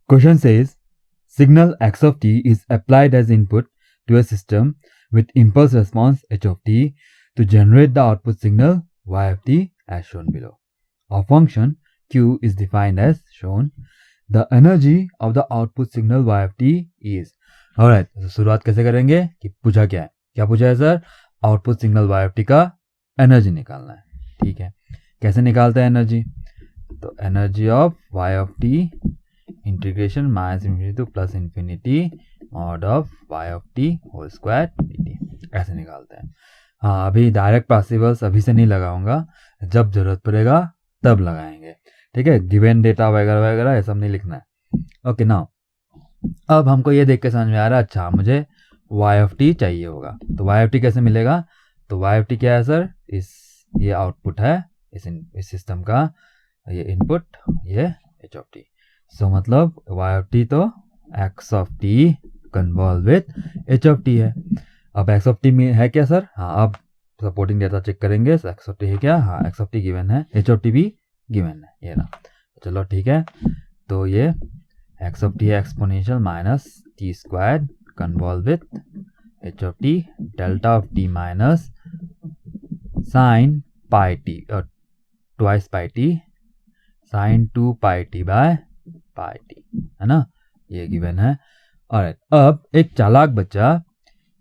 Question says signal x of t is applied as input to a system with impulse response h of t to generate the output signal y of t as shown below. Our function q is defined as shown. The energy of the output signal y of t is. Alright, तो शुरुआत कैसे करेंगे कि पूछा क्या है, क्या पूछा है sir, output signal y of t का एनर्जी निकालना है. ठीक है, कैसे निकालते हैं एनर्जी, तो energy of y of t integration minus infinity to plus infinity mod of y of t whole square dt, ऐसे निकालते हैं. हाँ, अभी डायरेक्ट पार्टिसिपल्स अभी से नहीं लगाऊंगा, जब जरूरत पड़ेगा तब लगाएंगे. ठीक है, गिवन डेटा वगैरह वगैरह ये सब नहीं लिखना है. ओके, नाउ अब हमको ये देख के समझ में आ रहा है, अच्छा मुझे y of t चाहिए होगा, तो y of t कैसे मिलेगा, तो y of t क्या है सर, ये आउटपुट है इस सिस्टम का, ये इनपुट, ये h of t. सो मतलब y of t तो x of t convolve with h of t है. अब x of t में है क्या सर, हाँ अब सपोर्टिंग डेटा चेक करेंगे, x of t है क्या, हाँ x of t गिवन है, h of t भी गिवन है, ये ना. चलो ठीक है, तो ये x of t exponential minus t square convolve with h of t delta of t minus sine pi t twice pi t sine 2 pi t by pi t, है ना, ये गिवन है. और अब एक चालाक बच्चा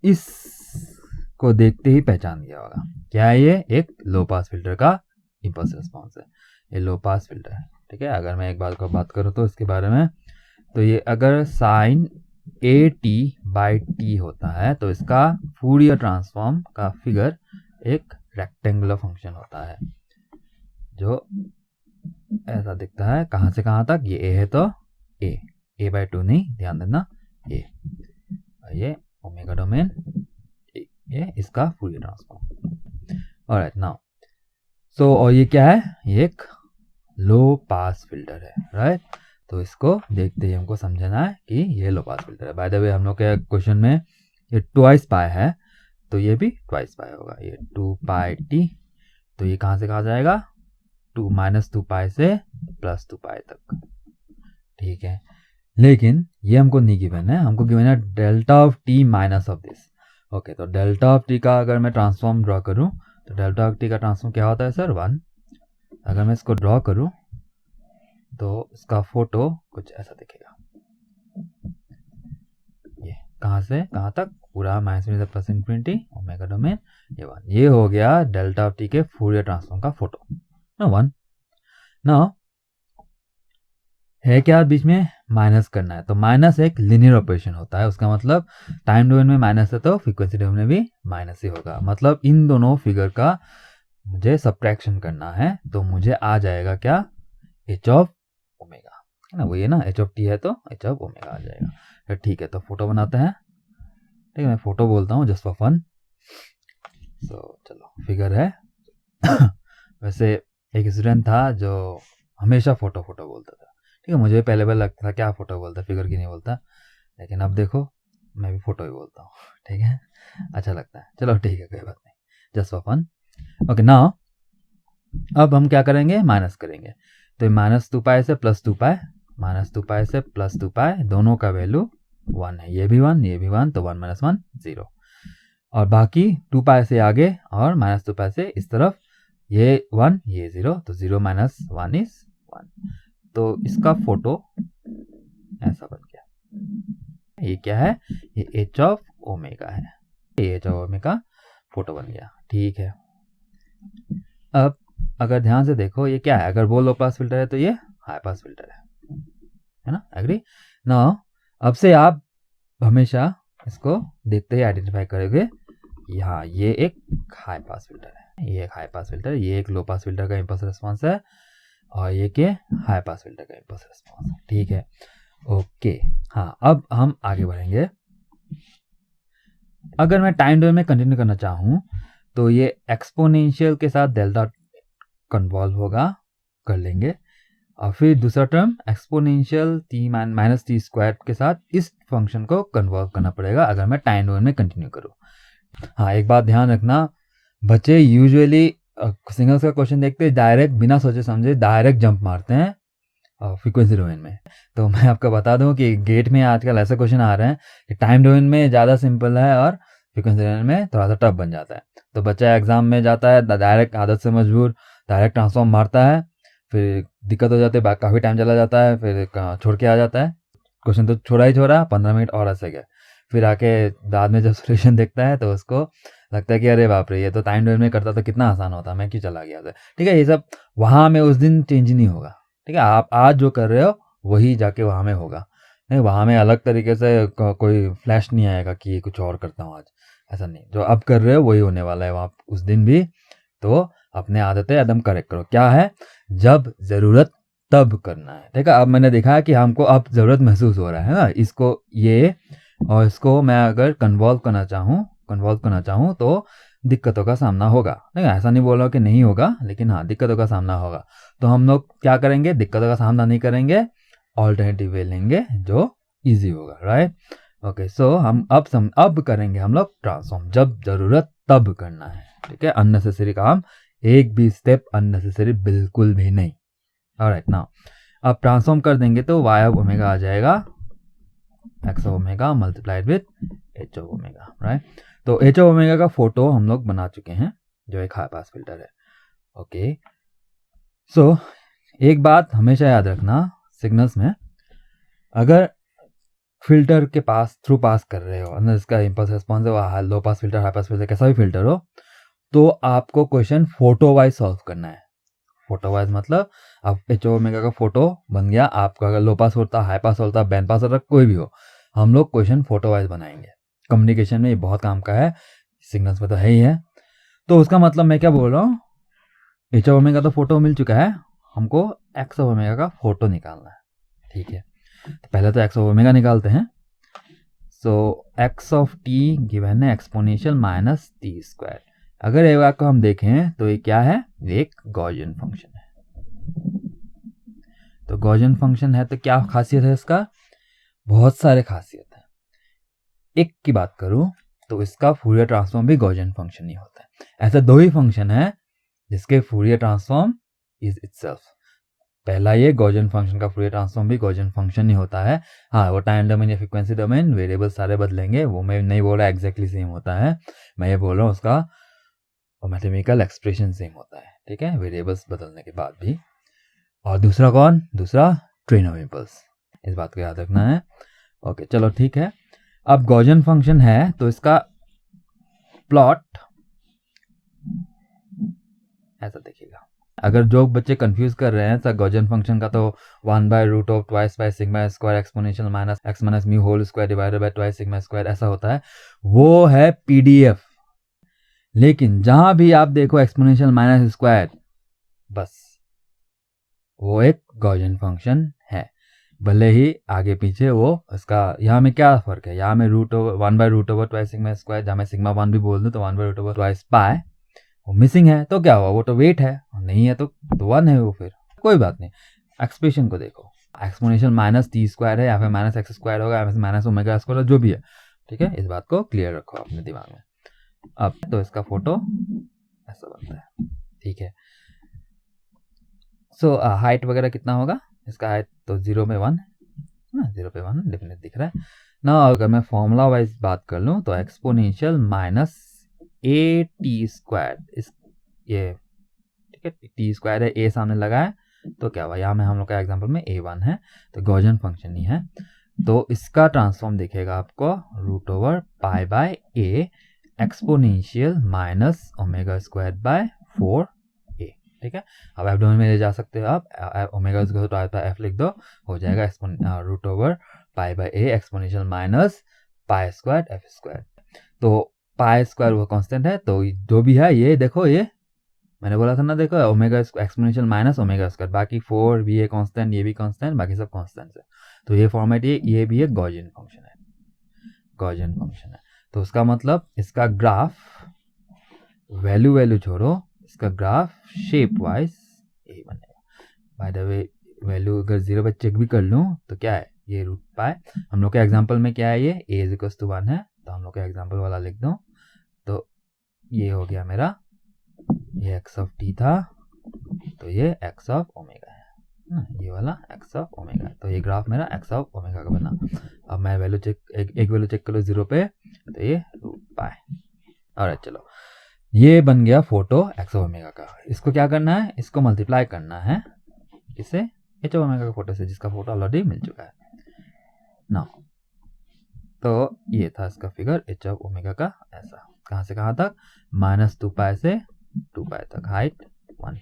इसको देखते ही पहचान गया होगा, क्या है ये, एक लो पास फिल्टर का इंपल्स रिस्पॉन्स है, ये लो पास फिल्टर है. ठीक है, अगर मैं एक बात करूँ तो इसके बारे में, तो ये अगर sine a t by t होता है तो इसका फूरियर ट्रांसफॉर्म का फिगर एक रेक्टेंगुलर फंक्शन होता है जो ऐसा दिखता है, कहाँ से कहाँ तक, ये ए है तो ए बाई 2 नहीं, ध्यान देना, ये ओमेगा डोमेन, ये इसका Fourier transform. Alright, now so और ये क्या है, ये एक लो पास फिल्टर है, राइट. तो इसको देखते ही हमको समझना है कि ये लो पास फिल्टर है. बाय द वे हम लोग के क्वेश्चन में ये ट्वाइस पाई है, तो ये भी ट्वाइस पाई होगा, ये 2 पाई टी, तो ये कहाँ से कहाँ जाएगा, -2 पाई से +2 पाई तक. ठीक है, लेकिन ये हमको नहीं गिवन है, हमको गिवन है delta of T minus of this. Okay, तो डेल्टा ऑफ टी का अगर मैं ट्रांसफॉर्म ड्रॉ करूँ तो डेल्टा ऑफ टी का ट्रांसफॉर्म क्या होता है सर, 1. अगर मैं इसको ड्रॉ करूँ तो इसका फोटो कुछ ऐसा दिखेगा, ये कहाँ से कहाँ तक, पूरा माइनस में प्लस इन्फिनिटी ओमेगा डोमेन, ये 1. ये हो गया डेल्टा ऑफ टी के फूरियर ट्रांसफॉर्म का फोटो ना, 1. ना है क्या बीच में, माइनस करना है, तो माइनस एक लिनियर ऑपरेशन होता है, उसका मतलब टाइम डोमेन में माइनस है तो फ्रीक्वेंसी डोमेन में भी माइनस ही होगा. मतलब इन दोनों फिगर का मुझे सब्ट्रैक्शन करना है, तो मुझे आ जाएगा क्या, एच ऑफ ओमेगा, है ना, वो ये ना एच ऑफ टी है तो एच ऑफ ओमेगा आ जाएगा. ठीक है, तो फोटो बनाते हैं. ठीक है, मैं फोटो बोलता हूँ जस्ट फॉर फन. सो चलो, फिगर है. वैसे एक स्टूडेंट था जो हमेशा फोटो बोलता था. ठीक है, मुझे पहले लगता था क्या फोटो बोलता, फिगर की नहीं बोलता, लेकिन अब देखो मैं भी फोटो ही बोलता हूँ. ठीक है, अच्छा लगता है. चलो ठीक है, कोई बात नहीं, just for fun. Okay, now अब हम क्या करेंगे, माइनस करेंगे. तो -2 पाई से +2 पाई, -2 पाई से +2 पाई, दोनों का वैल्यू 1 है, ये भी 1 ये भी 1, तो 1 - 1 0. और बाकी 2 पाई से आगे और -2 पाई से इस तरफ, ये 1 ये 0, तो 0 - 1 इज 1. तो इसका फोटो ऐसा बन गया. ये क्या है, ये एच ऑफ ओमेगा है, ये एच ऑफ ओमेगा फोटो बन गया. ठीक है, अब अगर ध्यान से देखो ये क्या है, अगर वो लो पास फिल्टर है तो ये हाई पास फिल्टर है ना, एग्री ना. अब से आप हमेशा इसको देखते ही आइडेंटिफाई करोगे, हाँ ये एक हाई पास फिल्टर है, ये एक हाई पास फिल्टर, ये एक लो पास फिल्टर का इंपल्स रिस्पॉन्स है, और ये के हाई पास फिल्टर का इंपल्स रिस्पॉन्स है. ठीक है, ओके. हाँ, अब हम आगे बढ़ेंगे. अगर मैं टाइम डोमेन में कंटिन्यू करना चाहूँ तो ये एक्सपोनेंशियल के साथ डेल्टा कन्वॉल्व होगा, कर लेंगे. और फिर दूसरा term exponential t minus T square के साथ इस फंक्शन को कन्वॉल्व करना पड़ेगा अगर मैं टाइम डोमेन में कंटिन्यू करूँ. हाँ, एक बात ध्यान रखना, बच्चे यूजुअली सिंगल्स का क्वेश्चन देखते डायरेक्ट बिना सोचे समझे डायरेक्ट जंप मारते हैं फ्रीक्वेंसी डोमेन में। तो मैं आपको बता दूं कि गेट में आजकल ऐसे क्वेश्चन आ रहे हैं कि टाइम डोमेन में ज़्यादा सिंपल है और फ्रीक्वेंसी डोमेन में थोड़ा सा टफ बन जाता है। तो बच्चा एग्जाम में जाता है डायरेक्ट, आदत से मजबूर डायरेक्ट ट्रांसफॉर्म मारता है, फिर दिक्कत हो जाती है, काफ़ी टाइम चला जाता है, फिर छोड़ के आ जाता है। क्वेश्चन तो छोड़ा ही छोड़ा, 15 मिनट और ऐसे गए, फिर आके बाद में जब सोल्यूशन देखता है तो उसको लगता है कि अरे बाप रे, ये तो टाइम डोमेन में करता तो कितना आसान होता, मैं क्यों चला गया था। ठीक है, ये सब वहाँ में उस दिन चेंज नहीं होगा। ठीक है, आप आज जो कर रहे हो वही जाके वहाँ में होगा। नहीं, वहाँ में अलग तरीके से कोई फ्लैश नहीं आएगा कि ये कुछ और करता हूँ आज, ऐसा नहीं। जो अब कर रहे हो वही होने वाला है वहाँ उस दिन भी। तो अपने आदतें एकदम करेक्ट करो। क्या है, जब ज़रूरत तब करना है। ठीक है, अब मैंने देखा है कि हमको अब ज़रूरत महसूस हो रहा है ना, इसको ये और इसको मैं अगर कन्वॉल्व करना चाहूँ तो दिक्कतों का सामना होगा। नहीं, ऐसा नहीं बोल रहा कि नहीं होगा, लेकिन हाँ, दिक्कतों का सामना होगा। तो हम लोग क्या करेंगे, दिक्कतों का सामना नहीं करेंगे, ऑल्टरनेटिव वे लेंगे जो इजी होगा। Right, okay. सो हम अब करेंगे हम लोग ट्रांसफॉर्म, जब ज़रूरत तब करना है। ठीक है, अननेसेसरी काम, एक भी स्टेप अननेसेसरी बिल्कुल भी नहीं। ऑलराइट, नाउ अब ट्रांसफॉर्म कर देंगे तो y ऑफ ओमेगा आ जाएगा x of omega multiplied with h of omega. Right, तो h ऑफ ओमेगा का फोटो हम लोग बना चुके हैं, जो एक हाई पास फिल्टर है। ओके, सो एक बात हमेशा याद रखना, सिग्नल्स में अगर फिल्टर के पास थ्रू पास कर रहे हो, अंदर इसका इम्पल्स रिस्पॉन्स है, low pass filter, high pass filter, कैसा भी फिल्टर हो, तो आपको क्वेश्चन फोटो वाइज सॉल्व करना है। फोटो वाइज मतलब अब एच ओमेगा का फोटो बन गया आपका, अगर लो पास होता, हाई पास होता, बैंड पास होता, कोई भी हो, हम लोग क्वेश्चन फोटो वाइज बनाएंगे। कम्युनिकेशन में ये बहुत काम का है, सिग्नल्स में तो है ही है। तो उसका मतलब मैं क्या बोल रहा हूँ, एच ओमेगा तो फोटो मिल चुका है, हमको एक्स ओमेगा का फोटो निकालना है। ठीक है, तो पहले तो एक्स ओमेगा निकालते हैं। सो एक्स ऑफ टी गिवन है एक्सपोनेंशियल माइनस टी स्क्वायर। अगर एक बार को हम देखें तो ये क्या है, एक गॉसियन फंक्शन है। तो गॉसियन फंक्शन है तो क्या खासियत है इसका, बहुत सारे खासियत है। एक की बात करूं तो इसका फूरियर ट्रांसफॉर्म भी गॉसियन फंक्शन ही होता है। ऐसे दो ही फंक्शन है जिसके फूरियर ट्रांसफॉर्म इज इटसेल्फ। पहला ये गॉसियन फंक्शन का फूरियर ट्रांसफॉर्म भी गॉसियन फंक्शन ही होता है। हाँ, वो टाइम डोमेन या फ्रीक्वेंसी डोमेन वेरिएबल सारे बदलेंगे, वो मैं नहीं बोल रहा एग्जैक्टली सेम होता है, मैं ये बोल रहा हूँ उसका मैथमेटिकल एक्सप्रेशन सेम होता है। ठीक है, वेरिएबल्स बदलने के बाद भी। और दूसरा कौन, दूसरा ट्रेन ऑफ इम्पल्स, इस बात को याद रखना है। ओके, चलो ठीक है। अब गॉसियन फंक्शन है तो इसका प्लॉट ऐसा देखिएगा। अगर जो बच्चे कंफ्यूज कर रहे हैं सर गॉसियन फंक्शन का तो 1/रूट of twice by sigma square exponential minus x minus mu whole square divided by twice sigma square ऐसा होता है, वो है पीडीएफ। लेकिन जहां भी आप देखो एक्सपोनेंशियल माइनस स्क्वायर, बस वो एक गॉसियन फंक्शन है, भले ही आगे पीछे वो इसका। यहाँ में क्या फर्क है, यहाँ में 1/रूट ओवर ट्वाइस सिग्मा स्क्वायर, जहाँ मैं सिग्मा 1 भी बोल दूँ तो 1/रूट ओवर ट्वाइस पाई, वो मिसिंग है तो क्या हुआ, वो तो वेट है, नहीं है तो 1 है वो, फिर कोई बात नहीं। एक्सप्रेशन को देखो, एक्सपोनेंशियल माइनस टी स्क्वायर है या फिर माइनस एक्स स्क्वायर होगा या फिर माइनस ओमेगा स्क्वायर, जो भी है। ठीक है, इस बात को क्लियर रखो अपने दिमाग में। अब तो इसका फोटो ऐसा बनता है। ठीक है, सो हाइट वगैरह कितना होगा, इसका हाइट तो 0 पे 1 ना, 0 पे 1 डेफिनेट दिख रहा है ना। अगर मैं फॉर्मूला वाइज बात कर लूँ तो exponential minus A T square, इस ये ठीक है, टी स्क्वायर है, ए सामने लगा है तो क्या हुआ, यहाँ में हम लोग का एग्जांपल में a1 है तो गॉसियन फंक्शन ही है। तो इसका ट्रांसफॉर्म दिखेगा आपको root over pi by a exponential minus omega square by 4a। ठीक है, अब एफ डोमेन में ले जा सकते हो आप, ओमेगा स्क्वायर तो आता है एफ लिख दो, हो जाएगा root over pi by a exponential minus pi square f square. तो पाई स्क्वायर वो कांस्टेंट है, तो जो भी है ये देखो, ये मैंने बोला था ना, देखो omega exponential minus omega square, बाकी 4 भी है कांस्टेंट, ये भी कांस्टेंट, बाकी सब कांस्टेंट है। तो ये फॉर्मेट ये भी एक गॉसियन फंक्शन है, गॉसियन फंक्शन है। तो उसका मतलब इसका ग्राफ वैल्यू छोड़ो, इसका ग्राफ शेप वाइज यही बनेगा। बाय द वे वैल्यू अगर 0 पे चेक भी कर लूँ तो क्या है, ये रूट पाई, हम लोग के एग्जाम्पल में क्या है, ये a इज टू 1 है, तो हम लोग का एग्जाम्पल वाला लिख दो, तो ये हो गया मेरा, ये एक्स ऑफ टी था तो ये एक्स ऑफ ओमेगा है। ना, ये वाला एक्स ऑफ ओमेगा। तो ये ग्राफ मेरा एक्स ऑफ ओमेगा का बना। अब मैं वैल्यू चेक एक वैल्यू चेक कर लो 0 पे, तो ये रूट पाई। और चलो ये बन गया फोटो एक्स ऑफ ओमेगा का। इसको क्या करना है, इसको मल्टीप्लाई करना है इसे एच ऑफ ओमेगा का फोटो से, जिसका फोटो ऑलरेडी मिल चुका है ना। तो ये था इसका फिगर एच ऑफ ओमेगा का, ऐसा कहाँ से कहाँ तक, -2 पाई से 2 पाई तक, हाइट 1।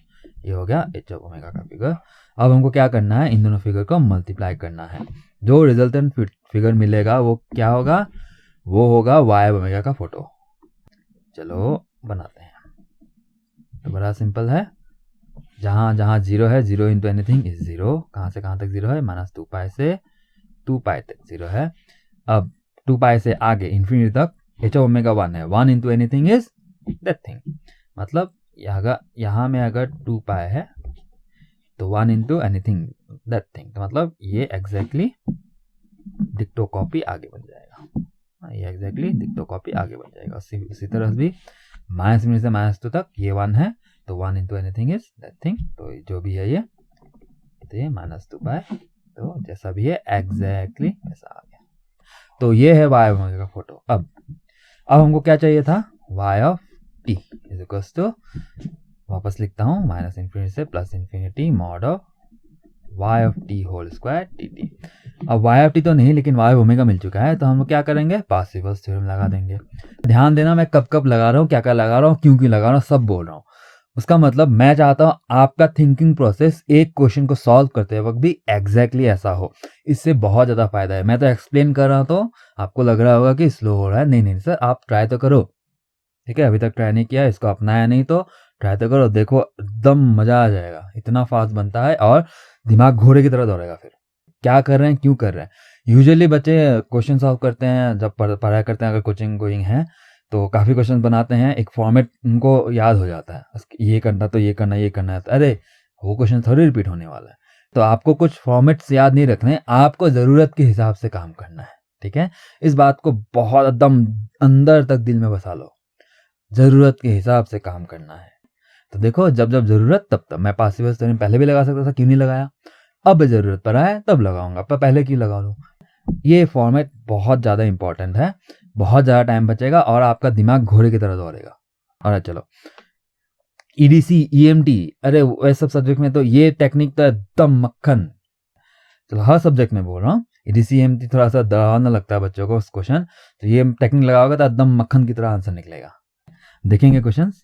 ये हो गया एच ऑफ ओमेगा का फिगर। अब हमको क्या करना है, इन दोनों फिगर को मल्टीप्लाई करना है। जो रिजल्टेंट फिगर मिलेगा वो क्या होगा, वो होगा वाई ऑफ ओमेगा का फोटो। चलो बनाते हैं। तो बड़ा सिंपल है, जहाँ जहाँ 0 है, 0 इंटू एनीथिंग इज 0। कहाँ से कहाँ तक 0 है, -2 पाई से 2 पाई तक 0 है। अब 2 पाई से आगे इन्फिनिटी तक एच ऑफ ओमेगा 1 है, 1 into anything is that thing. मतलब यहाँ में अगर 2 पाई है तो 1 इंटू एनीथिंग दैट थिंग, तो मतलब ये एग्जैक्टली डिक्टो कॉपी आगे बन जाएगा। ये एग्जैक्टली डिक्टो कॉपी आगे बन जाएगा। उसी तरह भी -1 से -2 तक ये 1 है, तो 1 into anything is that thing. तो जो भी है ये, तो ये -2 पाई, तो जैसा भी है एग्जैक्टली वैसा आ गया। तो ये है वाई ऑफ ओमेगा का फोटो। अब हमको क्या चाहिए था, y of t is equals to, वापस लिखता हूँ, -इन्फिनिटी से +infinity mod of y of t whole square t t. अब वाई ऑफ टी तो नहीं, लेकिन वाई ऑफ ओमेगा मिल चुका है, तो हम क्या करेंगे, पार्सेवल्स थ्योरम लगा देंगे। ध्यान देना मैं कब कब लगा रहा हूँ, क्या क्या लगा रहा हूँ, क्यों क्यों लगा रहा हूँ, सब बोल रहा हूँ। उसका मतलब मैं चाहता हूँ आपका थिंकिंग प्रोसेस एक क्वेश्चन को सॉल्व करते वक्त भी एग्जैक्टली ऐसा हो। इससे बहुत ज़्यादा फायदा है। मैं तो एक्सप्लेन कर रहा हूँ तो आपको लग रहा होगा कि स्लो हो रहा है, नहीं सर, आप ट्राई तो करो, ठीक है। अभी तक ट्राई नहीं किया, इसको अपनाया नहीं, तो ट्राई तो करो, देखो एकदम मज़ा आ जाएगा। इतना फास्ट बनता है और दिमाग घोड़े की तरह दौड़ेगा। फिर क्या कर रहे हैं, क्यों कर रहे हैं। यूजुअली बच्चे क्वेश्चन सॉल्व करते हैं जब पढ़ाई करते हैं, अगर कोचिंग गोइंग है तो काफ़ी क्वेश्चन बनाते हैं, एक फॉर्मेट उनको याद हो जाता है, ये करना तो ये करना, ये करना है, तो अरे वो क्वेश्चन थोड़ी रिपीट होने वाला है। तो आपको कुछ फॉर्मेट्स याद नहीं रखने, आपको ज़रूरत के हिसाब से काम करना है, ठीक है। इस बात को बहुत एकदम अंदर तक दिल में बसा लो, ज़रूरत के हिसाब से काम करना है। तो देखो, जब जब ज़रूरत तब तब। मैं पासिबल थ्योरम पहले भी लगा सकता था, क्यों नहीं लगाया। अब ज़रूरत पड़ा है तब लगाऊंगा, पर पहले क्यों लगा लूँ। ये फॉर्मेट बहुत ज़्यादा इंपॉर्टेंट है, बहुत ज़्यादा टाइम बचेगा और आपका दिमाग घोड़े की तरह दौड़ेगा। और चलो EDC EMT, अरे वैसे सब सब्जेक्ट में तो ये टेक्निक तो एकदम मक्खन। चलो हर सब्जेक्ट में बोल रहा हूँ, EDC EMT थोड़ा सा डरावना लगता है बच्चों को उस क्वेश्चन, तो ये टेक्निक लगाओगे तो एकदम मक्खन की तरह आंसर निकलेगा। देखेंगे क्वेश्चंस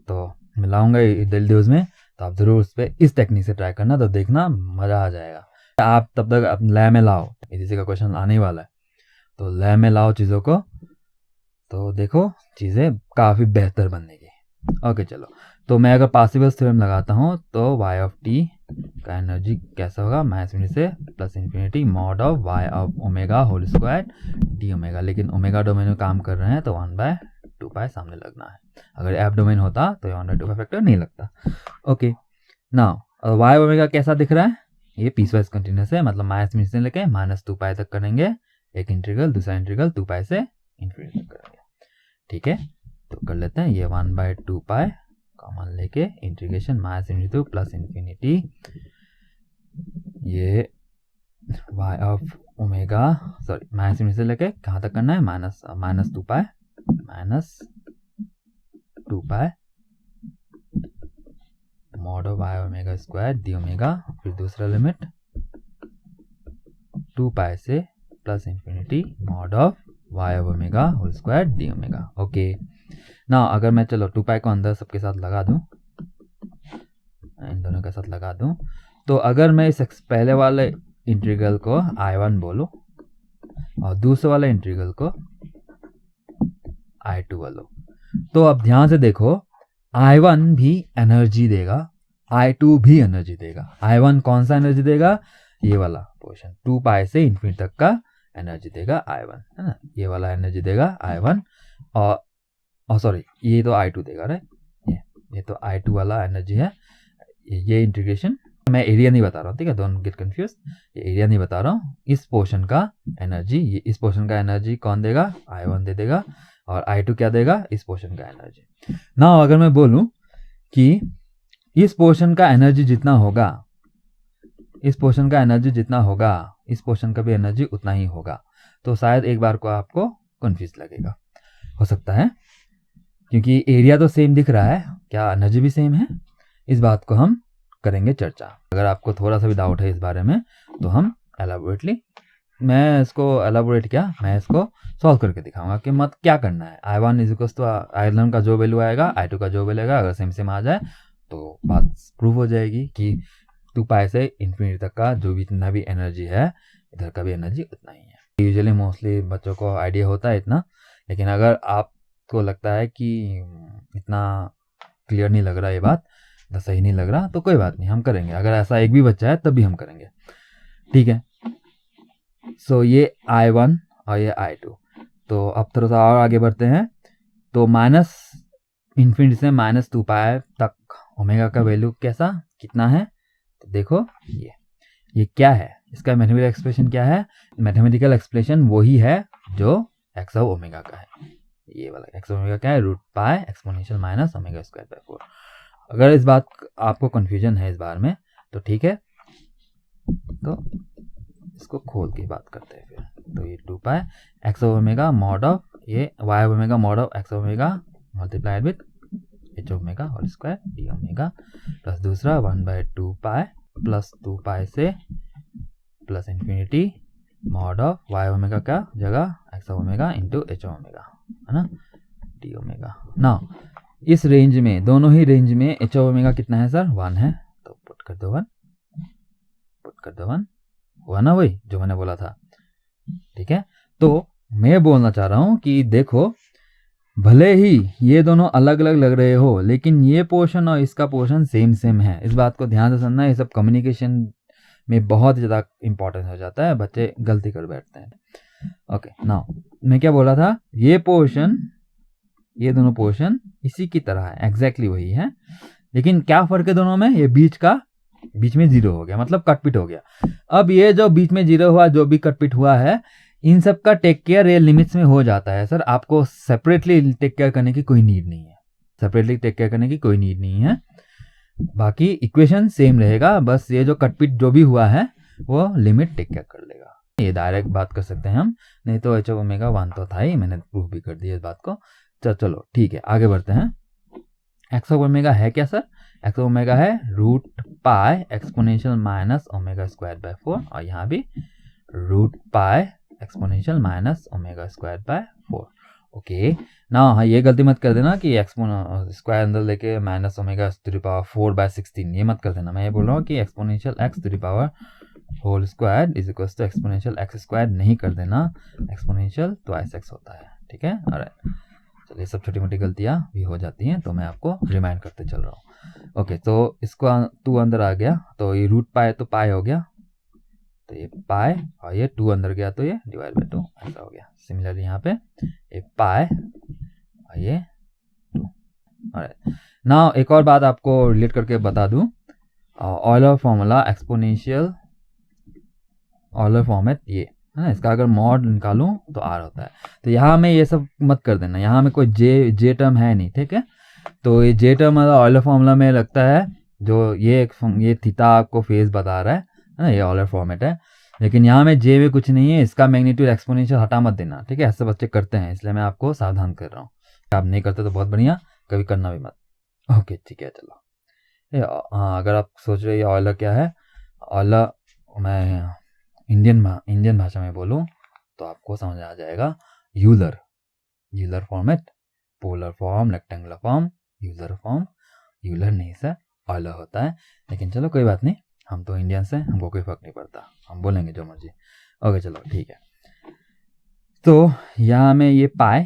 तो मिलाऊंगा डेली डोज में, तो आप ज़रूर उस पर इस टेक्निक से ट्राई करना, तो देखना मज़ा आ जाएगा। आप तब तक लैब में लाओ, EDC का क्वेश्चन आने वाला है, तो लैब में लाओ चीज़ों को, तो देखो चीज़ें काफ़ी बेहतर बनेगी। ओके चलो, तो मैं अगर पार्सिवल्स थ्योरम लगाता हूँ तो वाई ऑफ टी का एनर्जी कैसा होगा, -इन्फिनिटी से +infinity mod of y of omega whole square d omega. लेकिन ओमेगा डोमेन में काम कर रहे हैं तो 1/2 पाई सामने लगना है। अगर एफ डोमेन होता तो 1/2 पाई फैक्टर नहीं लगता। ओके नाउ वाई ओमेगा कैसा दिख रहा है, ये पीसवाइज कंटिन्यूस है, मतलब -इन्फिनिटी से लेके -2 पाई तक करेंगे एक इंटीग्रल, दूसरा इंटीग्रल 2 पाई से इन्फिनिटी तक करेंगे, ठीक है। तो कर लेते हैं, ये 1/2 पाई कॉमन लेके इंटीग्रेशन -इन्फिनिटी टू +इन्फिनिटी, ये y of omega, sorry -infinity से लेके कहाँ तक करना है, -2 pi -2 pi mod of y omega square d omega, फिर दूसरा लिमिट 2 पाई से +infinity mod of y of omega whole square d omega. Okay ना, अगर मैं चलो 2 पाई को अंदर सबके साथ लगा दूं, इन दोनों के साथ लगा दूं, तो अगर मैं इस पहले वाले इंटीग्रल को I1 बोलूं और दूसरे वाले इंटीग्रल को I2 बोलूं, तो अब ध्यान से देखो, I1 भी एनर्जी देगा, I2 भी एनर्जी देगा। I1 कौन सा एनर्जी देगा, ये वाला पोर्शन 2 पाई से इन्फिनिटी तक का एनर्जी देगा I1, है ना, ये वाला एनर्जी देगा I1, और सॉरी ये तो I2 देगा, राइट, ये तो I2 वाला एनर्जी है। ये इंटीग्रेशन मैं एरिया नहीं बता रहा हूँ, ठीक है, डोंट गेट कंफ्यूज, ये एरिया नहीं बता रहा हूँ। इस पोर्शन का एनर्जी, ये इस पोर्शन का एनर्जी कौन देगा, I1 दे देगा, और I2 क्या देगा, इस पोर्शन का एनर्जी। ना अगर मैं बोलूँ कि इस पोर्शन का एनर्जी जितना होगा इस पोर्शन का एनर्जी जितना होगा इस पोर्शन का भी एनर्जी उतना ही होगा। तो शायद एक बार को आपको कंफ्यूज लगेगा, हो सकता है, क्योंकि एरिया तो सेम दिख रहा है, क्या एनर्जी भी सेम है? इस बात को हम करेंगे चर्चा। अगर आपको थोड़ा सा भी डाउट है इस बारे में तो हम एलाबोरेटली मैं इसको सॉल्व करके दिखाऊंगा कि मत क्या करना है। I1 is equal to I1 का जो वैल्यू आएगा I2 का जो वैल्यू आएगा, अगर सेम सेम आ जाए तो बात प्रूव हो जाएगी कि 2 पाई से इन्फिनिटी तक का जो भी इतना भी एनर्जी है इधर का भी एनर्जी उतना ही है। यूजुअली मोस्टली बच्चों को आइडिया होता है इतना, लेकिन अगर आपको लगता है कि इतना क्लियर नहीं लग रहा ये बात, तो सही नहीं लग रहा, तो कोई बात नहीं, हम करेंगे। अगर ऐसा एक भी बच्चा है तब भी हम करेंगे, ठीक है। सो ये I1 और ये I2। तो अब थोड़ा सा और आगे बढ़ते हैं। तो माइनस इन्फिनिटी से -2 पाई तक ओमेगा का वैल्यू कैसा कितना है, तो देखो ये क्या है, इसका मैथमेटिकल एक्सप्रेशन क्या है? मैथमेटिकल एक्सप्रेशन वही है जो एक्स ऑफ ओमेगा का है। ये वाला एक्स ऑफ ओमेगा क्या है? √Pi exponential minus omega square by 4। अगर इस बात आपको कन्फ्यूजन है इस बार में तो ठीक है, तो इसको खोल के बात करते हैं फिर। तो ये 2 pi x of omega mod of ये y omega mod of x omega multiplied with h omega whole square d omega, plus दूसरा 1/2 पाई प्लस 2 पाई से plus infinity mod of y omega का जगह x omega into h omega, है ना, d omega. ना इस range में, दोनों ही रेंज में एच ओमेगा कितना है सर? 1 है, तो पुट कर दो 1 हुआ ना, वही जो मैंने बोला था, ठीक है। तो मैं बोलना चाह रहा हूं कि देखो, भले ही ये दोनों अलग अलग लग रहे हो, लेकिन ये पोर्शन और इसका पोर्शन सेम है। इस बात को ध्यान से सुनना, ये सब कम्युनिकेशन में बहुत ज़्यादा इंपॉर्टेंट हो जाता है, बच्चे गलती कर बैठते हैं। ओके, नाउ मैं क्या बोला था, ये पोर्शन, ये दोनों पोर्शन इसी की तरह है, एग्जैक्टली वही है, लेकिन क्या फर्क है दोनों में? ये बीच में 0 हो गया, मतलब कटपिट हो गया। अब ये जो बीच में 0 हुआ, जो भी कटपिट हुआ है, इन सब का टेक केयर ये लिमिट्स में हो जाता है सर। आपको सेपरेटली टेक केयर करने की कोई नीड नहीं है, बाकी इक्वेशन सेम रहेगा, बस ये जो कटपिट जो भी हुआ है वो लिमिट टेक केयर कर लेगा। ये डायरेक्ट बात कर सकते हैं हम, नहीं तो एच ओमेगा 1 तो था ही, मैंने प्रूफ भी कर दिया इस बात को। चलो ठीक है, आगे बढ़ते हैं। एक्स ऑफ ओमेगा है क्या सर? एक्स ऑफ ओमेगा है √pi exponential minus omega square by 4, और यहाँ भी √pi exponential minus omega square by 4। Okay ना, हाँ ये गलती मत कर देना कि स्क्वायर अंदर लेके minus omega to the power 4/16, ये मत कर देना। मैं ये बोल रहा हूँ कि exponential x to the power whole square is equal to exponential x square नहीं कर देना, एक्सपोनेंशियल ट्वाइस एक्स होता है, ठीक है। ऑलराइट, चलिए सब छोटी मोटी गलतियाँ भी हो जाती हैं, तो मैं आपको रिमाइंड करते चल रहा हूँ। ओके, तो इसको 2 अंदर आ गया, तो ये √पाई तो पाई हो गया, तो ये पाई, और ये 2 अंदर गया तो ये डिवाइड बाय 2 ऐसा हो गया। सिमिलरली यहाँ पे ये पाई और ये 2। ऑलराइट, नाउ एक और बात आपको रिलेट करके बता दूं, Euler formula exponential Euler format ये है ना, इसका अगर मॉड निकालूं तो आर होता है। तो यहाँ में ये सब मत कर देना, यहाँ में कोई जे टर्म है नहीं, ठीक है। तो ये जे टर्म ऑयलर फॉर्मूला में लगता है, जो ये थीटा आपको फेज बता रहा है ना, ये ऑयलर फॉर्मेट है, लेकिन यहाँ में जे में कुछ नहीं है, इसका मैग्नीट्यूड एक्सपोनेंशियल हटा मत देना, ठीक है। ऐसे बच्चे करते हैं, इसलिए मैं आपको सावधान कर रहा हूँ। आप नहीं करते तो बहुत बढ़िया, कभी करना भी मत। ओके ठीक है, चलो। हाँ, अगर आप सोच रहे हैं ऑयलर क्या है, ऑयलर मैं इंडियन भाषा में बोलूँ तो आपको समझ आ जाएगा, Euler format, polar form, rectangular form, Euler नहीं सर, ऑयलर होता है। लेकिन चलो कोई बात नहीं, हम तो इंडियंस हैं, हमको कोई फर्क नहीं पड़ता, हम बोलेंगे जो मर्जी। ओके चलो ठीक है। तो यहाँ में ये पाई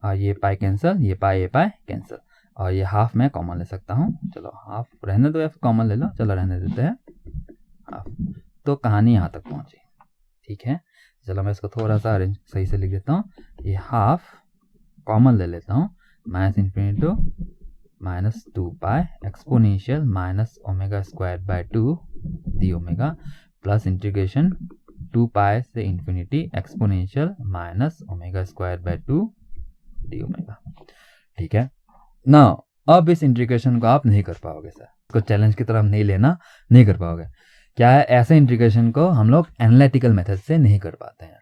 और ये पाई कैंसिल, ये पाई कैंसिल, और ये हाफ मैं कॉमन ले सकता हूँ। चलो हाफ रहने दो या फिर कॉमन ले लो, चलो रहने देते हैं हाफ। तो कहानी यहाँ तक पहुँची, ठीक है। चलो मैं इसको थोड़ा सा अरेंज सही से लिख देता हूँ। ये हाफ कॉमन ले लेता हूँ, -∞ -2 pi exponential minus omega square by 2 d omega plus integration 2 pi से infinity exponential minus omega square by 2 d omega, ठीक है ना। अब इस इंटीग्रेशन को आप नहीं कर पाओगे सर, इसको चैलेंज की तरफ नहीं लेना, नहीं कर पाओगे, क्या है, ऐसे इंटीग्रेशन को हम लोग एनालिटिकल मेथड से नहीं कर पाते हैं,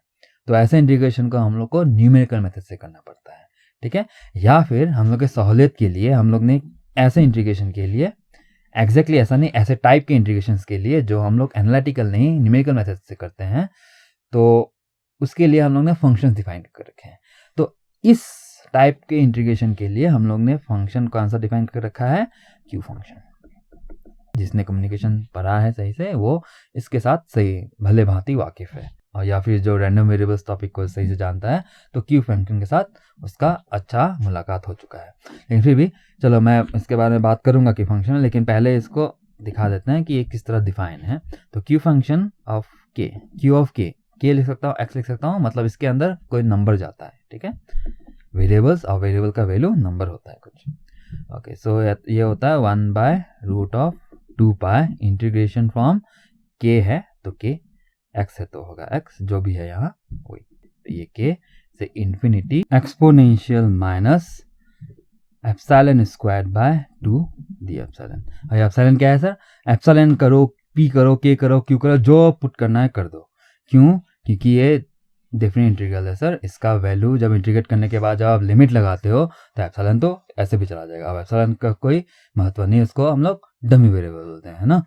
तो ऐसे इंटीग्रेशन को हम लोग को न्यूमेरिकल मेथड से करना पड़ता है, ठीक है। या फिर हम लोग के सहूलियत के लिए हम लोग ने ऐसे इंटीग्रेशन के लिए एग्जैक्टली ऐसा नहीं, ऐसे टाइप के इंटीग्रेशंस के लिए जो हम लोग एनालिटिकल नहीं न्यूमेरिकल मेथड से करते हैं, तो उसके लिए हम लोग ने फंक्शन डिफाइन कर रखे हैं। तो इस टाइप के इंटीग्रेशन के लिए हम लोग ने फंक्शन कौन सा डिफाइन कर रखा है, क्यू फंक्शन। जिसने कम्युनिकेशन पढ़ा है सही से वो इसके साथ सही भले भांति वाकिफ है, और या फिर जो रैंडम वेरिएबल्स टॉपिक को सही से जानता है तो क्यू फंक्शन के साथ उसका अच्छा मुलाकात हो चुका है। लेकिन फिर भी चलो मैं इसके बारे में बात करूंगा क्यू फंक्शन, लेकिन पहले इसको दिखा देते हैं कि ये किस तरह डिफाइन है। तो क्यू फंक्शन ऑफ के, क्यू ऑफ के लिख सकता हूँ, एक्स लिख सकता हूँ, मतलब इसके अंदर कोई नंबर जाता है, ठीक है। वेरिएबल्स और वेरिएबल का वैल्यू नंबर होता है कुछ। ओके, सो ये होता है 1/√2 पाई इंटीग्रेशन फ्रॉम के है तो के, एक्स है तो होगा एक्स, जो भी है यहाँ वही। तो ये के से infinity exponential minus epsilon squared by 2 d epsilon. और एप्सिलॉन क्या है सर, एप्सिलॉन करो, पी करो, के करो, क्यू करो, जो पुट करना है कर दो। क्यों, क्योंकि ये डेफिनेट इंटीग्रल है सर, इसका वैल्यू जब इंटीग्रेट करने के बाद जब आप लिमिट लगाते हो तो एप्सिलॉन तो ऐसे भी चला जाएगा। अब एप्सिलॉन का कोई महत्व नहीं, उसको हम लोग डमी वेरिएबल बोलते हैं ना।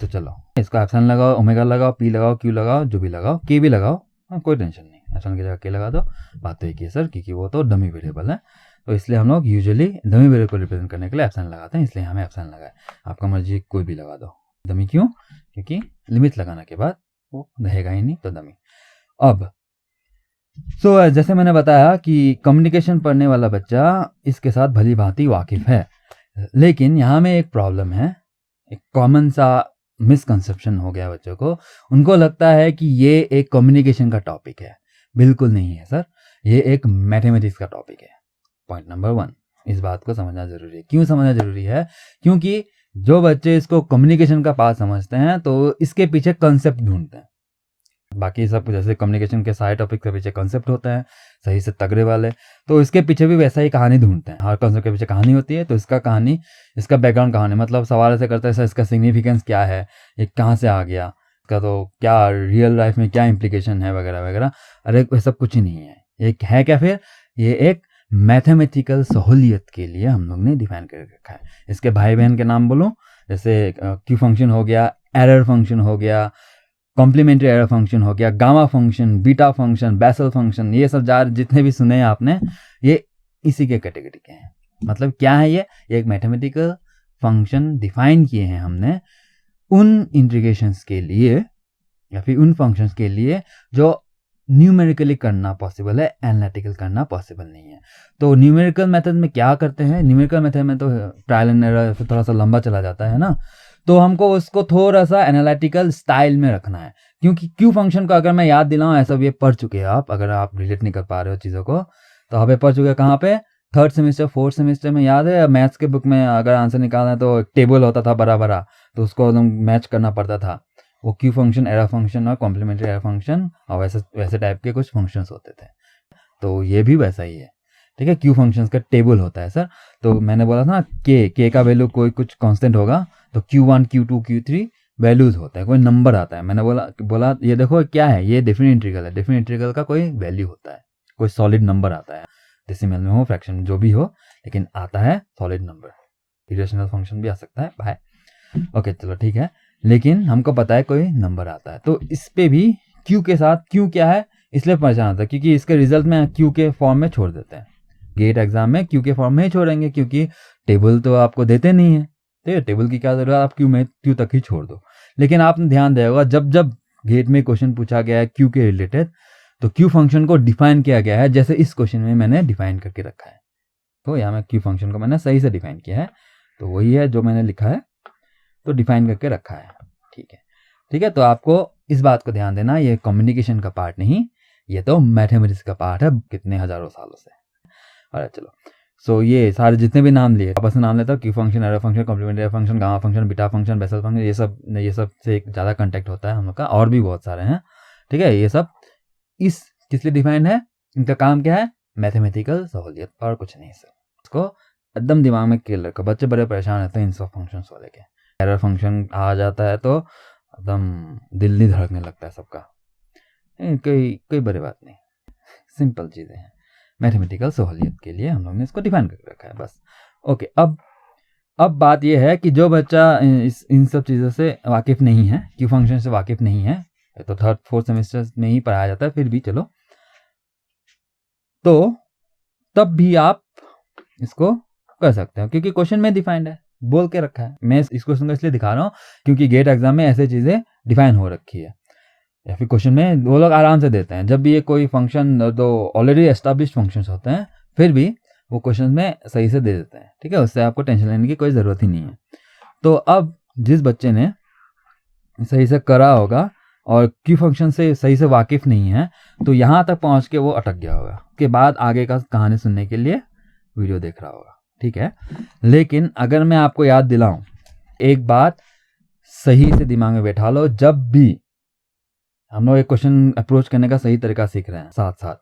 तो चलो इसको एप्सिलॉन लगाओ, ओमेगा लगाओ, पी लगाओ, क्यू लगाओ, जो भी लगाओ, के भी लगाओ, कोई टेंशन नहीं, एप्सिलॉन की जगह के लगा दो, बात तो एक ही है सर, क्योंकि वो तो डमी वेरिएबल है। तो इसलिए हम लोग यूजुअली डमी वेरिएबल को रिप्रेजेंट करने के लिए एप्सिलॉन लगाते हैं, इसलिए हमें एप्सिलॉन लगाए। आपका मर्जी कोई भी लगा दो, डमी क्यों, क्योंकि लिमिट लगाने के बाद वो रहेगा ही नहीं, तो डमी। अब जैसे मैंने बताया कि कम्युनिकेशन पढ़ने वाला बच्चा इसके साथ भली भांति वाकिफ है, लेकिन यहाँ में एक प्रॉब्लम है, एक कॉमन सा मिसकंसेप्शन हो गया बच्चों को। उनको लगता है कि ये एक कम्युनिकेशन का टॉपिक है, बिल्कुल नहीं है सर, ये एक मैथमेटिक्स का टॉपिक है। पॉइंट नंबर 1, इस बात को समझना जरूरी है। क्यों समझना जरूरी है, क्योंकि जो बच्चे इसको कम्युनिकेशन का पार्ट समझते हैं तो इसके पीछे कंसेप्ट ढूंढते हैं। बाकी सब जैसे कम्युनिकेशन के सारे टॉपिक के पीछे कंसेप्ट होते हैं सही से तगड़े वाले, तो इसके पीछे भी वैसा ही कहानी ढूंढते हैं। हर कंसेप्ट के पीछे कहानी होती है, तो इसका कहानी, इसका बैकग्राउंड कहानी, मतलब सवाल ऐसे करते हैं सर इसका सिग्निफिकेंस क्या है, ये कहाँ से आ गया, इसका तो क्या रियल लाइफ में क्या इम्प्लीकेशन है वगैरह वगैरह। अरे वैसा कुछ ही नहीं है, ये है क्या फिर, ये एक मैथमेटिकल सहूलियत के लिए हम लोग ने डिफाइन कर रखा है। इसके भाई बहन के नाम बोलो, जैसे क्यू फंक्शन हो गया, एरर फंक्शन हो गया, कॉम्प्लीमेंट्री एरर फंक्शन हो गया, gamma function, beta function, Bessel function, ये सब जितने भी सुने आपने, ये इसी के कैटेगरी के हैं। मतलब क्या है, ये एक मैथमेटिकल फंक्शन डिफाइन किए हैं हमने उन इंटीग्रेशंस के लिए या फिर उन फंक्शंस के लिए जो न्यूमेरिकली करना पॉसिबल है, एनालिटिकल करना पॉसिबल नहीं है। तो न्यूमेरिकल मेथड में क्या करते हैं, न्यूमेरिकल मेथड में तो ट्रायल एंड एरर फिर थोड़ा सा लंबा चला जाता है ना, तो हमको उसको थोड़ा सा एनालिटिकल स्टाइल में रखना है। क्योंकि क्यू फंक्शन को अगर मैं याद दिलाऊं, ऐसा ये पढ़ चुके हैं आप, अगर आप रिलेट नहीं कर पा रहे हो चीज़ों को, तो आप ये पढ़ चुके हैं कहाँ पे, 3rd सेमेस्टर 4th सेमेस्टर में, याद है मैथ्स के बुक में अगर आंसर निकालना है तो टेबल होता था बड़ा बड़ा, तो उसको एकदम मैच करना पड़ता था। वो क्यू फंक्शन, एरर फंक्शन और कॉम्प्लीमेंट्री एरर फंक्शन और वैसे टाइप के कुछ फंक्शंस होते थे। तो ये भी वैसा ही है, ठीक है। क्यू फंक्शंस का टेबल होता है सर। तो मैंने बोला था ना के का वैल्यू कोई कुछ कांस्टेंट होगा, तो Q1 Q2 Q3 वैल्यूज होता है, कोई नंबर आता है। मैंने बोला ये देखो क्या है, ये डेफिनेट इंटीग्रल है, डेफिनेट इंटीग्रल का कोई वैल्यू होता है, कोई सॉलिड नंबर आता है, डेसिमल में हो, फ्रैक्शन जो भी हो, लेकिन आता है सॉलिड नंबर। इरेशनल फंक्शन भी आ सकता है बाय, ओके चलो ठीक है, लेकिन हमको पता है कोई नंबर आता है। तो इस पे भी क्यू के साथ, क्यू क्या है इसलिए परेशान आता है क्योंकि इसके रिजल्ट में क्यू के फॉर्म में छोड़ देते हैं। गेट एग्जाम में क्यू के फॉर्म में ही छोड़ेंगे, क्योंकि टेबल तो आपको देते नहीं है, ठीक है, टेबल की क्या जरूरत है, आप क्यू तक ही छोड़ दो। लेकिन आपने ध्यान दिया होगा जब जब गेट में क्वेश्चन पूछा गया है क्यू के रिलेटेड, तो क्यू फंक्शन को डिफाइन किया गया है, जैसे इस क्वेश्चन में मैंने डिफाइन करके रखा है। तो यहाँ में क्यू फंक्शन को मैंने सही से डिफाइन किया है, तो वही है जो मैंने लिखा है, तो डिफाइन करके रखा है, ठीक है ठीक है। तो आपको इस बात को ध्यान देना, ये कम्युनिकेशन का पार्ट नहीं, ये तो मैथमेटिक्स का पार्ट है कितने हजारों सालों से। अरे चलो, सो ये सारे जितने भी नाम लिए आपस में नाम लेता हूँ, Q function, error function, complementary function, gamma function, beta function, Bessel function, ये सब से एक ज़्यादा कॉन्टेक्ट होता है हम लोग का, और भी बहुत सारे हैं, ठीक है। ये सब इस किस लिए डिफाइंड है, इनका काम क्या है, मैथमेटिकल सहूलियत और कुछ नहीं सर। इसको एकदम दिमाग में क्लियर रखो, बच्चे बड़े परेशान रहते हैं इन सब फंक्शन को लेके। एरर फंक्शन आ जाता है तो एकदम दिल नहीं धड़कने लगता है सबका। कोई बड़ी बात नहीं, सिंपल चीज़ें हैं, मैथमेटिकल सहूलियत के लिए हम लोग ने इसको डिफाइन करके रखा है बस। ओके, अब बात यह है कि जो बच्चा इन सब चीज़ों से वाकिफ़ नहीं है, क्यू फंक्शन से वाकिफ़ नहीं है, तो थर्ड फोर्थ सेमेस्टर में ही पढ़ाया जाता है, फिर भी चलो, तो तब भी आप इसको कर सकते हो क्योंकि क्वेश्चन में डिफाइंड है, बोल के रखा है। मैं इस क्वेश्चन को इसलिए दिखा रहा हूँ क्योंकि गेट एग्जाम में ऐसे चीज़ें डिफाइन हो रखी है, या फिर क्वेश्चन में वो लोग आराम से देते हैं। जब भी ये कोई फंक्शन, तो ऑलरेडी एस्टाब्लिश फंक्शंस होते हैं, फिर भी वो क्वेश्चन में सही से दे देते हैं, ठीक है, उससे आपको टेंशन लेने की कोई ज़रूरत ही नहीं है। तो अब जिस बच्चे ने सही से करा होगा और क्यू फंक्शन से सही से वाकिफ़ नहीं है, तो यहाँ तक पहुँच के वो अटक गया होगा, उसके बाद आगे का कहानी सुनने के लिए वीडियो देख रहा होगा, ठीक है। लेकिन अगर मैं आपको याद दिलाऊं, एक बात सही से दिमाग में बैठा लो, जब भी हम लोग एक क्वेश्चन अप्रोच करने का सही तरीका सीख रहे हैं साथ साथ,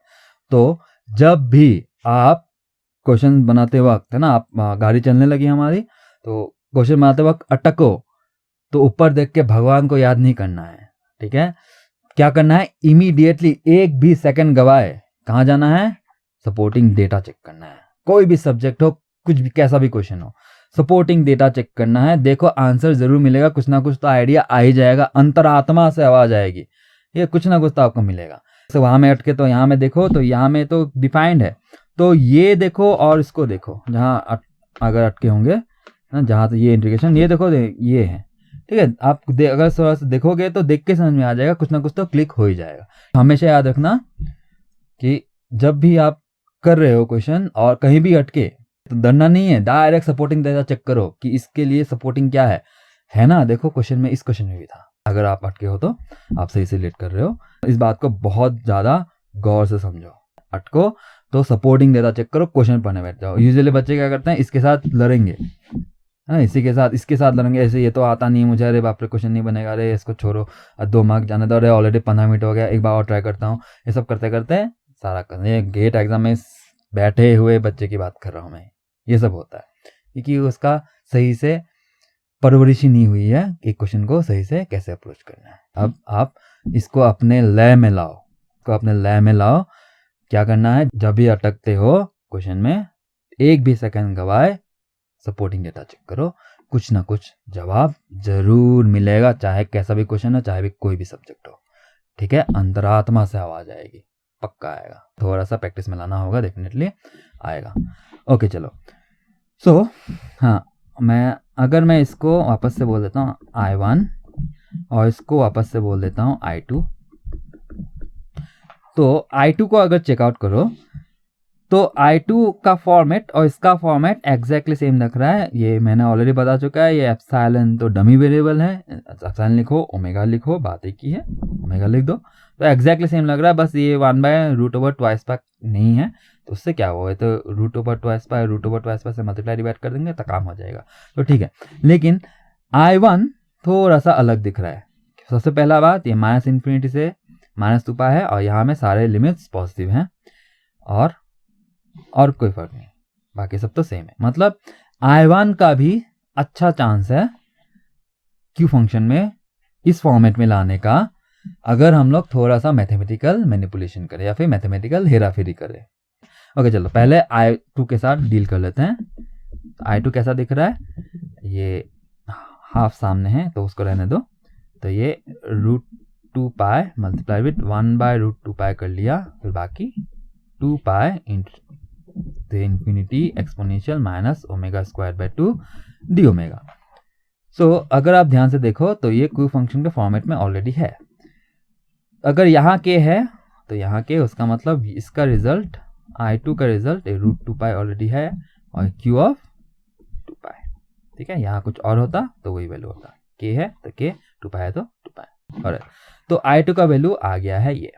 तो जब भी आप क्वेश्चन बनाते वक्त, है ना, आप गाड़ी चलने लगी हमारी, तो क्वेश्चन बनाते वक्त अटको तो ऊपर देख के भगवान को याद नहीं करना है, ठीक है। क्या करना है, इमीडिएटली एक भी सेकंड गवाए कहाँ जाना है, सपोर्टिंग डेटा चेक करना है। कोई भी सब्जेक्ट हो, कुछ भी, कैसा भी क्वेश्चन हो, सपोर्टिंग डेटा चेक करना है। देखो आंसर जरूर मिलेगा, कुछ ना कुछ तो आइडिया आ ही जाएगा, अंतरात्मा से आवाज आएगी, ये कुछ ना कुछ तो आपको मिलेगा। तो वहां में अटके तो यहाँ में देखो, तो यहाँ में तो डिफाइंड है, तो ये देखो और इसको देखो, जहाँ अगर अटके होंगे ना, जहाँ तो ये इंटीग्रेशन, ये देखो, ये है, ठीक है। आप अगर थोड़ा सा देखोगे तो देख के समझ में आ जाएगा, कुछ ना कुछ तो क्लिक हो ही जाएगा। हमेशा याद रखना कि जब भी आप कर रहे हो क्वेश्चन और कहीं भी अटके तो डरना नहीं है, डायरेक्ट सपोर्टिंग डेटा चेक करो कि इसके लिए सपोर्टिंग क्या है ना। देखो क्वेश्चन में, इस क्वेश्चन में भी था, अगर आप अटके हो तो आप सही से लेट कर रहे हो। इस बात को बहुत ज़्यादा गौर से समझो, अटको तो सपोर्टिंग डेटा चेक करो, क्वेश्चन पढ़ने बैठ जाओ। यूजुअली बच्चे क्या करते हैं, इसके साथ लड़ेंगे, है, इसी के साथ, इसके साथ लड़ेंगे, ऐसे ये तो आता नहीं है मुझे, अरे बाप रे क्वेश्चन नहीं बनेगा, अरे इसको छोड़ो, 2 मार्क जाने दो, अरे ऑलरेडी 15 मिनट हो गया, एक बार और ट्राई करता हूँ। ये सब करते करते सारा करने, गेट एग्जाम में बैठे हुए बच्चे की बात कर रहा हूँ मैं, ये सब होता है क्योंकि उसका सही से परवरिश ही नहीं हुई है कि क्वेश्चन को सही से कैसे अप्रोच करना है। अब आप इसको अपने लय में लाओ, क्या करना है, जब भी अटकते हो क्वेश्चन में, एक भी सेकंड गवाए सपोर्टिंग डेटा चेक करो, कुछ ना कुछ जवाब जरूर मिलेगा, चाहे कैसा भी क्वेश्चन हो, चाहे भी कोई भी सब्जेक्ट हो, ठीक है। अंतरात्मा से आवाज आएगी, पक्का आएगा, थोड़ा सा प्रैक्टिस में लाना होगा, डेफिनेटली आएगा। ओके चलो, सो हाँ, अगर मैं इसको वापस से बोल देता हूँ I1 और इसको वापस से बोल देता हूँ I2, तो I2 को अगर चेकआउट करो तो I2 का फॉर्मेट और इसका फॉर्मेट एग्जैक्टली सेम लग रहा है। ये मैंने ऑलरेडी बता चुका है, ये एप्सिलॉन तो डमी वेरिएबल है, एप्सिलॉन लिखो, ओमेगा लिखो, बात एक ही है, ओमेगा लिख दो, तो एग्जैक्टली सेम लग रहा है। बस ये 1/√/2 नहीं है, तो उससे क्या हुआ है, तो √/2 से मल्टीप्लाई डिवाइड कर देंगे तो काम हो जाएगा, तो ठीक है। लेकिन I1 थोड़ा सा अलग दिख रहा है। सबसे पहला बात, ये -∞ से -2π है और यहाँ में सारे लिमिट्स पॉजिटिव हैं और कोई फर्क नहीं, बाकी सब तो सेम है। मतलब I1 का भी अच्छा चांस है क्यू फंक्शन में इस फॉर्मेट में लाने का, अगर हम लोग थोड़ा सा मैथमेटिकल मैनिपुलेशन करें या फिर मैथमेटिकल हेराफेरी करें। ओके चलो, पहले I2 के साथ डील कर लेते हैं। I2 कैसा दिख रहा है, ये हाफ सामने है तो उसको रहने दो, तो ये √2π मल्टीप्लाई विथ 1/√2π कर लिया, फिर बाकी 2π इंफिनिटी एक्सपोनेंशियल -ω²/2 डी ओमेगा। सो अगर आप ध्यान से देखो तो ये क्यू फंक्शन के फॉर्मेट में ऑलरेडी है। अगर यहाँ के है तो यहाँ के, उसका मतलब इसका रिजल्ट, I2 का रिजल्ट √2π ऑलरेडी है और Q ऑफ 2π, ठीक है। यहाँ कुछ और होता तो वही वैल्यू होता, k है तो k, 2π है तो 2π, और तो I2 का वैल्यू आ गया है ये।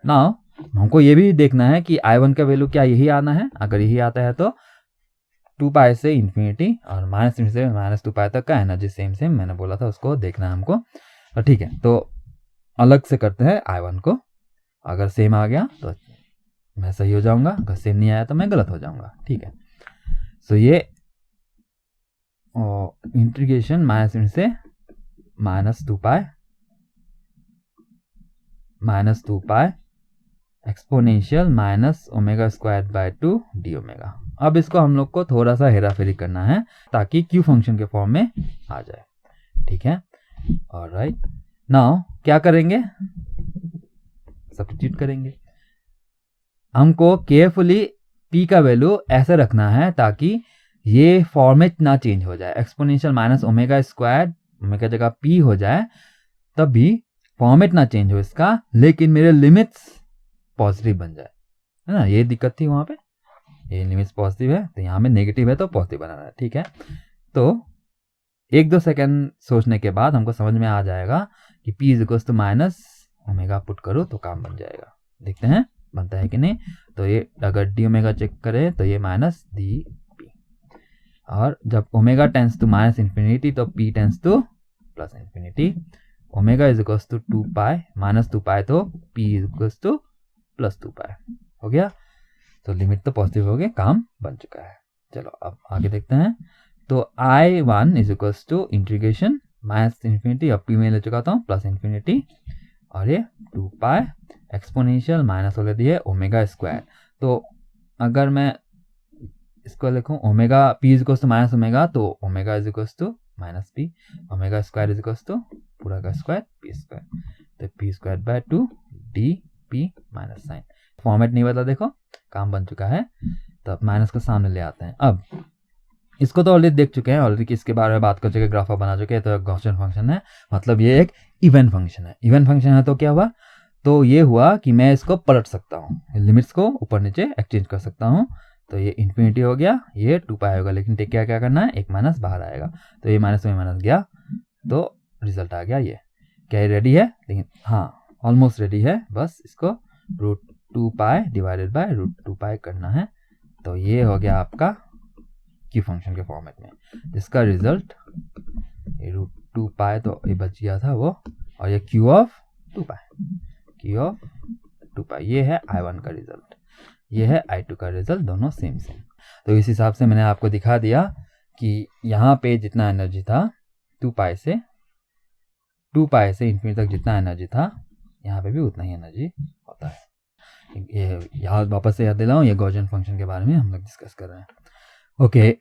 नाउ हमको ये भी देखना है कि I1 का वैल्यू क्या यही आना है, अगर यही आता है तो 2π से इंफिनिटी और -∞ से -2π तक का एनर्जी सेम मैंने बोला था, उसको देखना है हमको, तो ठीक है। तो अलग से करते हैं I1 को, अगर सेम आ गया तो मैं सही हो जाऊंगा, अगर सेम नहीं आया तो मैं गलत हो जाऊंगा, ठीक है। सो ये इंटीग्रेशन -∞ से minus 2 pi exponential minus omega square by 2 d omega. अब इसको हम लोग को थोड़ा सा हेरा फेरी करना है ताकि क्यू फंक्शन के फॉर्म में आ जाए, ठीक है। ऑलराइट, नाउ क्या करेंगे, सब्स्टिट्यूट करेंगे। हमको केयरफुली p का वैल्यू ऐसे रखना है ताकि ये फॉर्मेट ना चेंज हो जाए। Exponential minus omega square, omega जगह p हो जाए, तब भी फॉर्मेट ना चेंज हो इसका, लेकिन मेरे लिमिट्स पॉजिटिव बन जाए, है ना। ये दिक्कत थी वहाँ पे, ये लिमिट्स पॉजिटिव है तो यहाँ में नेगेटिव है तो पॉजिटिव बनाना है, ठीक है। तो 1-2 सेकेंड सोचने के बाद हमको समझ में आ जाएगा कि p is equal to minus omega put करो तो काम बन जाएगा। देखते हैं बनता है कि नहीं। तो ये अगर डी ओमेगा चेक करें तो ये माइनस डी पी, और जब omega tends to minus infinity तो p tends to plus infinity. Omega is equal to 2 pi minus 2 pi तो p is equal to plus 2 pi हो गया। तो लिमिट तो पॉजिटिव हो गया, काम बन चुका है। चलो अब आगे देखते हैं। तो I1 is equal to integration minus infinity, अब p में ले चुका था प्लस इन्फिनिटी, और ये 2 पाई एक्सपोनेंशियल माइनस हो लेती है ओमेगा स्क्वायर। तो अगर मैं इसको लिखूं omega p is equal to minus omega, तो omega is equal to minus p, omega square is equal to पूरा का स्क्वायर p स्क्वायर, तो p square by 2 d p minus sign. Format नहीं बदला, देखो काम बन चुका है। तो अब माइनस को सामने ले आते हैं। अब इसको तो ऑलरेडी देख चुके हैं, ऑलरेडी इसके बारे में बात कर चुके, ग्राफ बना चुके हैं। तो गॉसियन फंक्शन है, मतलब ये एक इवन फंक्शन है। इवन फंक्शन है तो क्या हुआ, तो ये हुआ कि मैं इसको पलट सकता हूँ, लिमिट्स को ऊपर नीचे एक्सचेंज कर सकता हूँ। तो ये इन्फिनिटी हो गया, ये 2 पाई होगा, लेकिन क्या क्या करना है, एक माइनस बाहर आएगा, तो ये माइनस में माइनस गया, तो रिजल्ट आ गया ये। क्या ये रेडी है, लेकिन हाँ ऑलमोस्ट रेडी है, बस इसको root 2 pi divided by root 2 pi करना है। तो ये हो गया आपका क्यू फंक्शन के फॉर्मेट में, जिसका रिजल्ट रूट 2 पाई तो ये बच गया था वो, और ये Q of 2 pi, Q of 2 पाई, ये है I1 का रिजल्ट, ये है I2 का रिजल्ट, दोनों सेम सेम। तो इस हिसाब से मैंने आपको दिखा दिया कि यहाँ पे जितना एनर्जी था 2 पाई से इन्फिनिटी तक जितना एनर्जी था, यहाँ पे भी उतना ही एनर्जी होता है। ये यहाँ वापस से याद दिलाऊं, ये गॉसियन फंक्शन के बारे में हम लोग डिस्कस कर रहे हैं। ओके,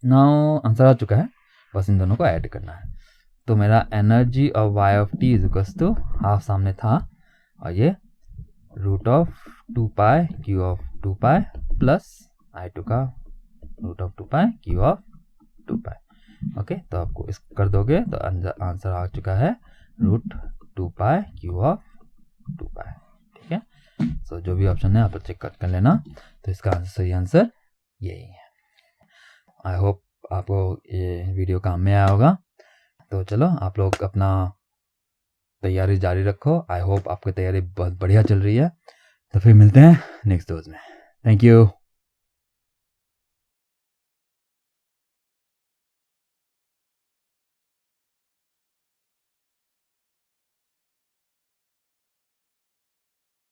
नाउ आंसर आ चुका है, बस इन दोनों को ऐड करना है। तो मेरा energy of y of t is equal to half सामने था, और ये root of 2 pi Q of 2 pi plus I2 का root of 2 pi Q of 2 pi. Okay, तो आपको इस कर दोगे तो आंसर आ चुका है रूट 2 पाई क्यू ऑफ 2 पाई, ठीक है। सो जो भी ऑप्शन है आप चेक कर लेना। तो इसका सही आंसर यही है। आई होप आपको ये वीडियो काम में आया होगा। तो चलो आप लोग अपना तैयारी जारी रखो। आई होप आपकी तैयारी बहुत बढ़िया चल रही है। तो फिर मिलते हैं नेक्स्ट डोज में। Thank you.